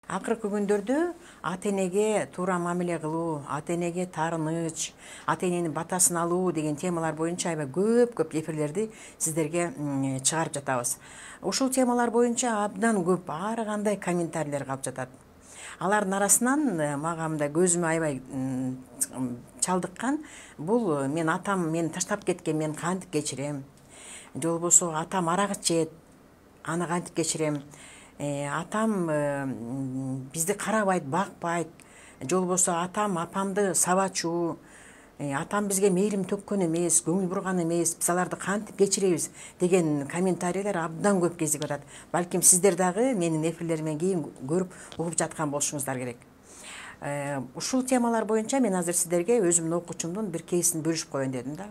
Акыркы күндөрдө ата энеге туура мамиле кылуу, ата энеге таарыныч, ата эненин батасын алуу деген темалар боюнча аябай көп эфирлерди сиздерге чыгарып жатабыз. Ушул темалар боюнча абдан көп ар кандай комментарийлер калып жатат. Алардын арасынан мага мындай көзүмө аябай чалдыккан бул мен атам мени таштап кеткен, мен кантип кечирем? Же болбосо атам арак ичет, аны кантип кечирем? Атам бизди карабайт, бакпайт. Же болбосо атам апамды сабачу, атам бизге мээрим төккөн эмес, көңүл бурган эмес, биз аларды кантип кечиребиз деген комментарийлер абдан көп кезип атат. Балким сиздер дагы менин эфирлеримден кийин көрүп, угуп жаткан болушуңуздар керек. Ушул темалар боюнча мен азыр сиздерге өзүмдүн окуучумдун бир кейсин бөлүшүп коеюн дедим да.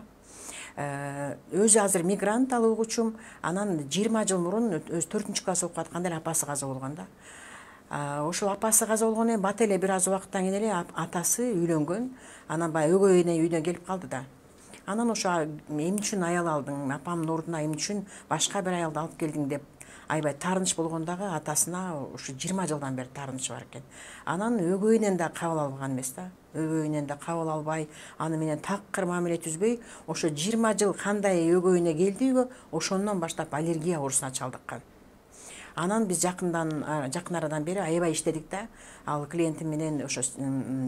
Өзү азыр мигрант ал окуучум, анан 20 жыл мурун өзү 4 класс окуп атканда апасы каза болгон да. Ошол апасы каза болгондон кийин бат эле бир аз убакыттан кийин эле атасы үйлөнгөн. Анан баягы өгөй эне үйдөн келип калды да. Анан ошо эмне үчүн аял алдың, апамдын ордуна эмне үчүн башка бир аялды алып келдиң деп аябай таарыныч болгон дагы атасына ушу 20 жылдан бери таарынычы бар экен. Анан өгөйүнөн да кабыл албаган эмес да. Өгөйүнөн да кабыл албай, аны менен такыр мамиле түзбөй, ошо 20 жыл кандай өгөйүнө келди үйгө, ошондон баштап аллергия оорусуна чалдыккан. Анан биз жакын арадан бери аябай иштедик да. Ал клиентим менен, ошо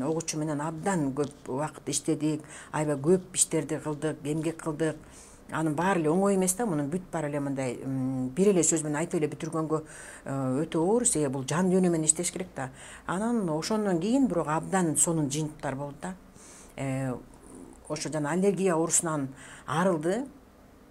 огучу менен абдан көп убакыт иштедик, аябай көп иштерди кылдык, эмгек кылдык. Анын баары эле оңой эмес да, мунун бүт баары эле мындай бир эле сөз менен айтып эле бүтүргөнгө өтө оор, себеби бул жан дүйнө менен иштеш керек да. Анан ошондон кийин бирок абдан сонун жыйынтыктар болду да. Ошо жана аллергия оорусунан арылды.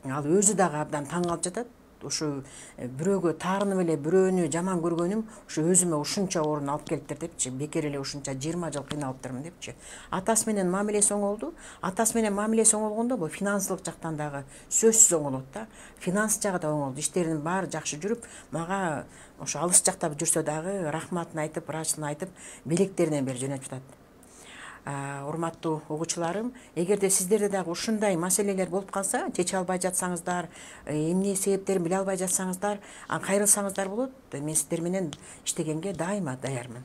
Ал өзү дагы абдан таң калып жатат. Ушу бирөөгө таарынып эле бирөөнү жаман көргөнүм ушу өзүмө ушунча ооруну алып келиптир депчи, бекер эле ушунча 20 жыл кыйналыптырмын депчи. Атасы менен мамилеси оңолду. Атасы менен мамилеси оңолгондо бул финансылык жактан дагы сөзсүз оңолот да. Финанс жагы да оңолду. Иштеринин баары жакшы жүрүп, мага ошо алыс жакта жүрсө дагы рахматын айтып, ыраачын айтып, белектеринен бери жөнөтүп жатат. Урматтуу угуучуларым, эгерде сиздерде дагы ушундай маселелер болуп калса, чече албай жатсаңыздар, эмне себептерин биле албай жатсаңыздар, кайрылсаңыздар болот. Мен сиздер менен иштегенге дайыма даярмын.